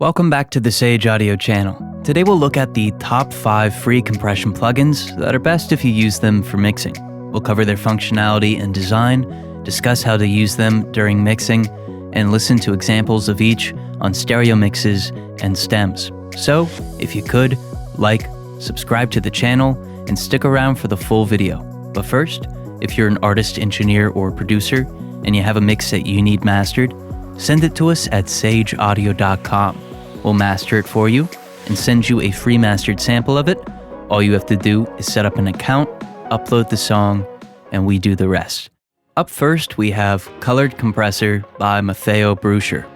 Welcome back to the Sage Audio channel. Today we'll look at the top 5 free compression plugins that are best if you use them for mixing. We'll cover their functionality and design, discuss how to use them during mixing, and listen to examples of each on stereo mixes and stems. So, if you could, like, subscribe to the channel, and stick around for the full video. But first, if you're an artist, engineer, or producer, and you have a mix that you need mastered, send it to us at sageaudio.com. We'll master it for you and send you a free mastered sample of it. All you have to do is set up an account, upload the song, and we do the rest. Up first, we have Colored Compressor by Matteo Bruscher.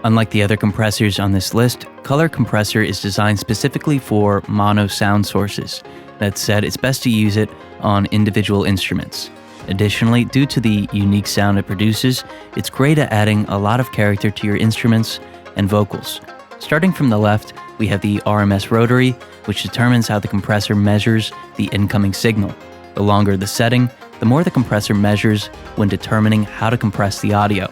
Unlike the other compressors on this list, Color Compressor is designed specifically for mono sound sources. That said, it's best to use it on individual instruments. Additionally, due to the unique sound it produces, it's great at adding a lot of character to your instruments and vocals. Starting from the left, we have the RMS rotary, which determines how the compressor measures the incoming signal. The longer the setting, the more the compressor measures when determining how to compress the audio.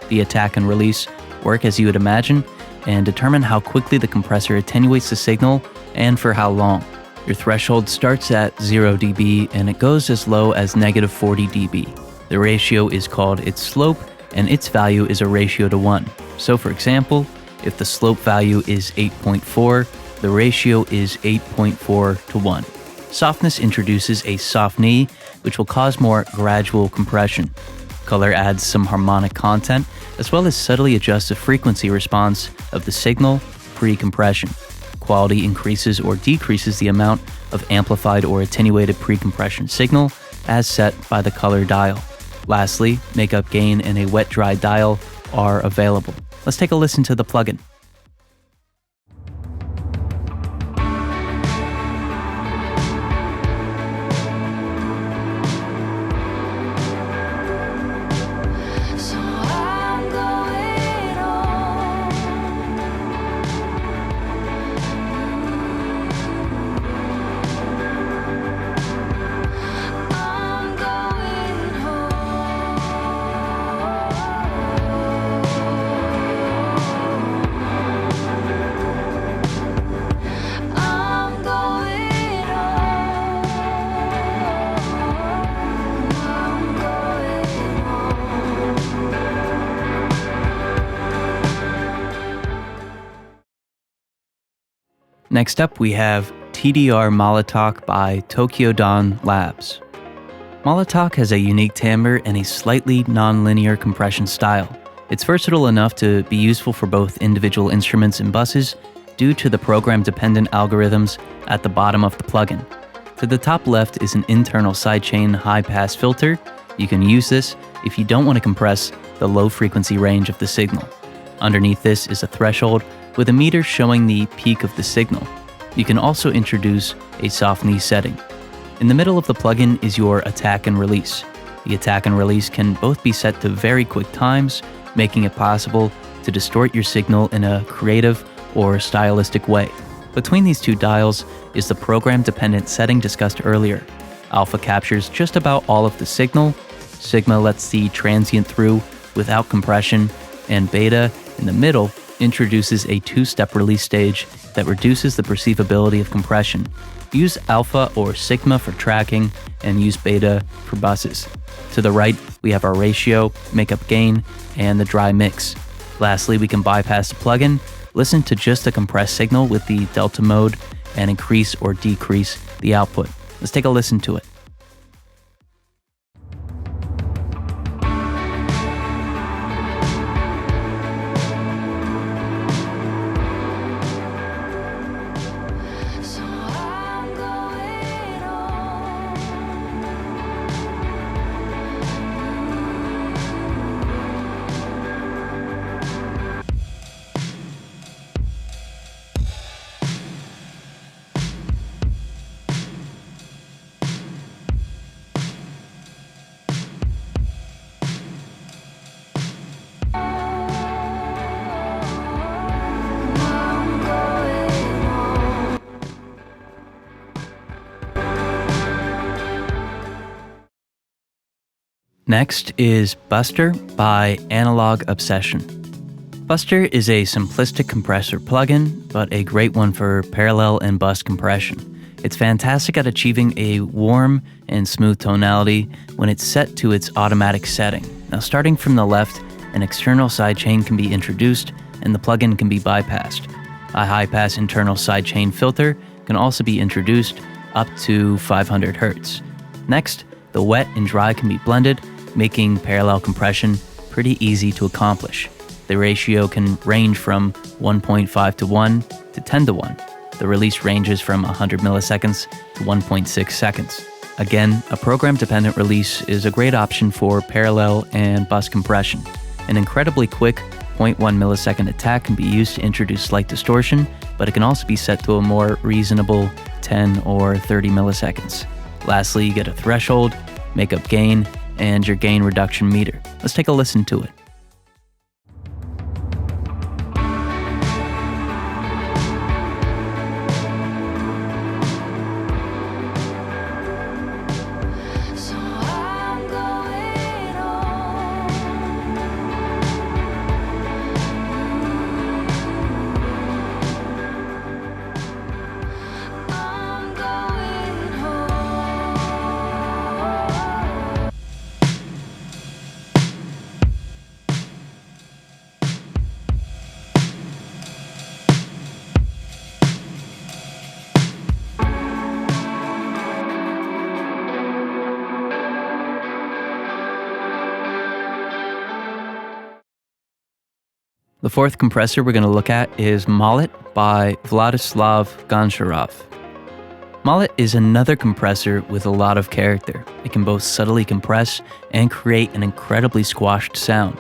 The attack and release work as you would imagine and determine how quickly the compressor attenuates the signal and for how long. Your threshold starts at 0 dB and it goes as low as -40 dB. The ratio is called its slope and its value is a ratio to 1. So for example, if the slope value is 8.4, the ratio is 8.4 to 1. Softness introduces a soft knee, which will cause more gradual compression. Color adds some harmonic content, as well as subtly adjusts the frequency response of the signal pre-compression. Quality increases or decreases the amount of amplified or attenuated pre-compression signal as set by the color dial. Lastly, makeup gain and a wet-dry dial are available. Let's take a listen to the plugin. Next up, we have TDR Molotok by Tokyo Dawn Labs. Molotok has a unique timbre and a slightly non-linear compression style. It's versatile enough to be useful for both individual instruments and buses due to the program-dependent algorithms at the bottom of the plugin. To the top left is an internal sidechain high-pass filter. You can use this if you don't want to compress the low-frequency range of the signal. Underneath this is a threshold with a meter showing the peak of the signal. You can also introduce a soft knee setting. In the middle of the plugin is your attack and release. The attack and release can both be set to very quick times, making it possible to distort your signal in a creative or stylistic way. Between these two dials is the program-dependent setting discussed earlier. Alpha captures just about all of the signal, Sigma lets the transient through without compression, and Beta, in the middle, introduces a 2-step release stage that reduces the perceivability of compression. Use Alpha or Sigma for tracking and use Beta for buses. To the right, we have our ratio, makeup gain, and the dry mix. Lastly, we can bypass the plugin, listen to just the compressed signal with the delta mode, and increase or decrease the output. Let's take a listen to it. Next is Buster by Analog Obsession. Buster is a simplistic compressor plugin, but a great one for parallel and bus compression. It's fantastic at achieving a warm and smooth tonality when it's set to its automatic setting. Now, starting from the left, an external sidechain can be introduced and the plugin can be bypassed. A high-pass internal sidechain filter can also be introduced up to 500 Hz. Next, the wet and dry can be blended, making parallel compression pretty easy to accomplish. The ratio can range from 1.5 to 1 to 10 to 1. The release ranges from 100 milliseconds to 1.6 seconds. Again, a program-dependent release is a great option for parallel and bus compression. An incredibly quick 0.1 millisecond attack can be used to introduce slight distortion, but it can also be set to a more reasonable 10 or 30 milliseconds. Lastly, you get a threshold, makeup gain, and your gain reduction meter. Let's take a listen to it. The fourth compressor we're going to look at is Mollet by Vladislav Goncharov. Mollet is another compressor with a lot of character. It can both subtly compress and create an incredibly squashed sound.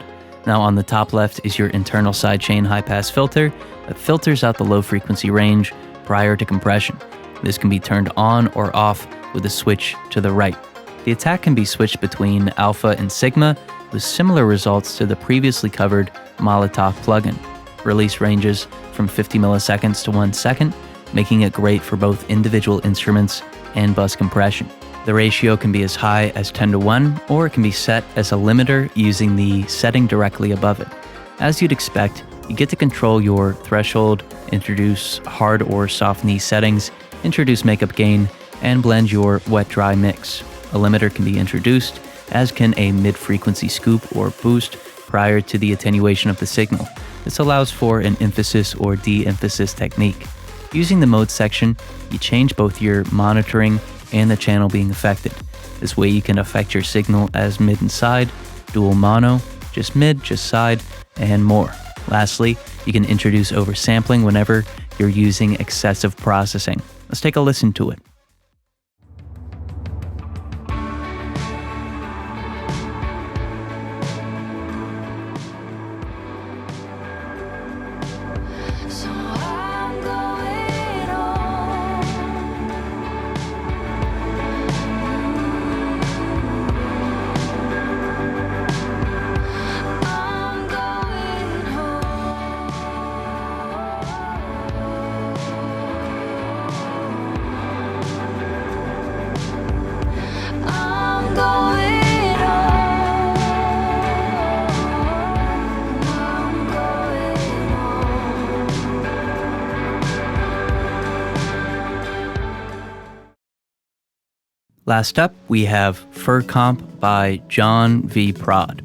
Now on the top left is your internal sidechain high-pass filter that filters out the low frequency range prior to compression. This can be turned on or off with a switch to the right. The attack can be switched between alpha and sigma with similar results to the previously covered Molotov plugin. Release ranges from 50 milliseconds to 1 second, making it great for both individual instruments and bus compression. The ratio can be as high as 10 to 1, or it can be set as a limiter using the setting directly above it. As you'd expect, you get to control your threshold, introduce hard or soft knee settings, introduce makeup gain, and blend your wet-dry mix. A limiter can be introduced, as can a mid-frequency scoop or boost prior to the attenuation of the signal. This allows for an emphasis or de-emphasis technique. Using the mode section, you change both your monitoring and the channel being affected. This way you can affect your signal as mid and side, dual mono, just mid, just side, and more. Lastly, you can introduce oversampling whenever you're using excessive processing. Let's take a listen to it. Last up, we have Fur Comp by John V. Prod.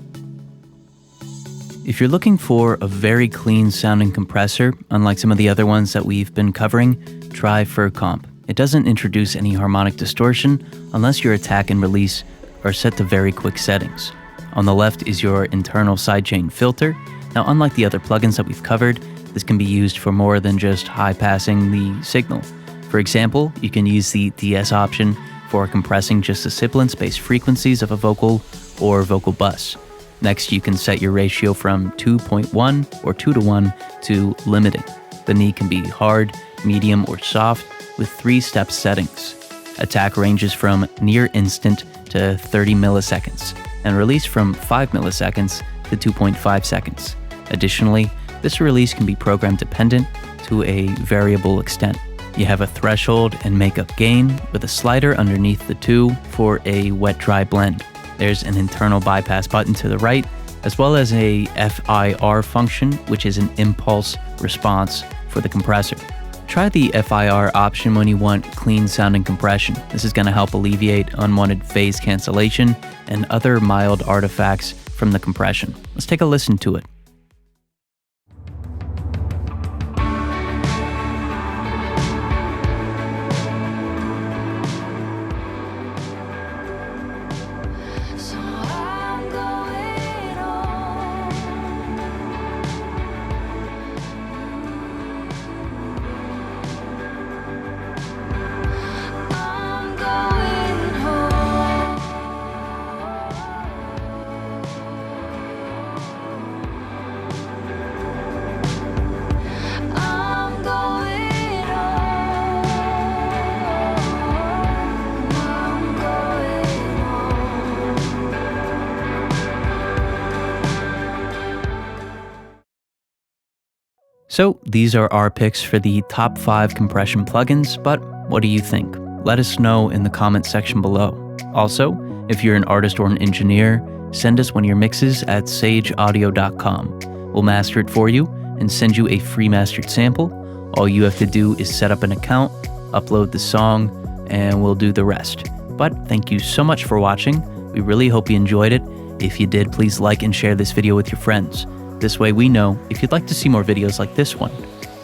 If you're looking for a very clean sounding compressor, unlike some of the other ones that we've been covering, try Fur Comp. It doesn't introduce any harmonic distortion unless your attack and release are set to very quick settings. On the left is your internal sidechain filter. Now, unlike the other plugins that we've covered, this can be used for more than just high passing the signal. For example, you can use the DS option for compressing just the sibilance-based frequencies of a vocal or vocal bus. Next, you can set your ratio from 2.1 or 2 to 1 to limiting. The knee can be hard, medium, or soft with 3-step settings. Attack ranges from near instant to 30 milliseconds, and release from 5 milliseconds to 2.5 seconds. Additionally, this release can be program dependent to a variable extent. You have a threshold and makeup gain with a slider underneath the two for a wet-dry blend. There's an internal bypass button to the right as well as a FIR function, which is an impulse response for the compressor. Try the FIR option when you want clean sounding compression. This is going to help alleviate unwanted phase cancellation and other mild artifacts from the compression. Let's take a listen to it. So these are our picks for the top 5 compression plugins, but what do you think? Let us know in the comment section below. Also, if you're an artist or an engineer, send us one of your mixes at sageaudio.com. We'll master it for you and send you a free mastered sample. All you have to do is set up an account, upload the song, and we'll do the rest. But thank you so much for watching. We really hope you enjoyed it. If you did, please like and share this video with your friends. This way we know if you'd like to see more videos like this one.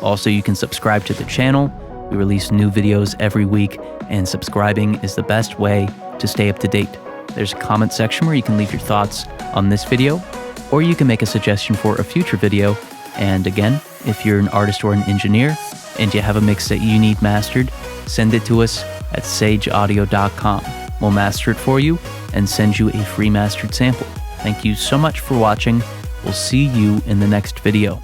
Also, you can subscribe to the channel. We release new videos every week, and subscribing is the best way to stay up to date. There's a comment section where you can leave your thoughts on this video, or you can make a suggestion for a future video. And again, if you're an artist or an engineer and you have a mix that you need mastered, send it to us at sageaudio.com. We'll master it for you and send you a free mastered sample. Thank you so much for watching. We'll see you in the next video.